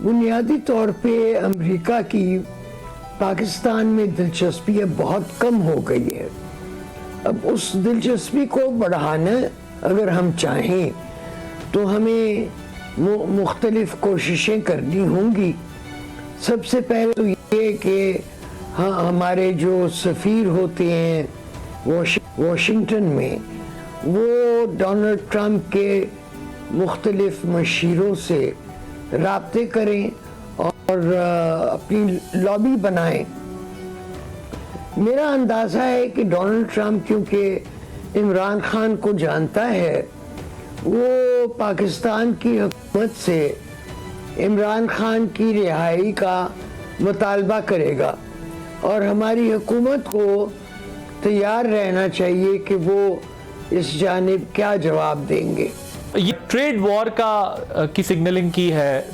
बुनियादी तौर पे अमेरिका की पाकिस्तान में दिलचस्पी अब बहुत कम हो गई है। अब उस दिलचस्पी को बढ़ाना अगर हम चाहें तो हमें मुख्तलिफ कोशिशें करनी होंगी। सबसे पहले तो ये कि हाँ, हमारे जो सफ़ीर होते हैं वॉशिंगटन में, वो डोनाल्ड ट्रंप के मुख्तलिफ मशीरों से राब्ते करें और अपनी लॉबी बनाएं। मेरा अंदाज़ा है कि डोनाल्ड ट्रंप क्योंकि इमरान खान को जानता है, वो पाकिस्तान की हुकूमत से इमरान खान की रिहाई का मुतालबा करेगा और हमारी हुकूमत को तैयार रहना चाहिए कि वो इस जानिब क्या जवाब देंगे। ये ट्रेड वॉर की सिग्नलिंग की है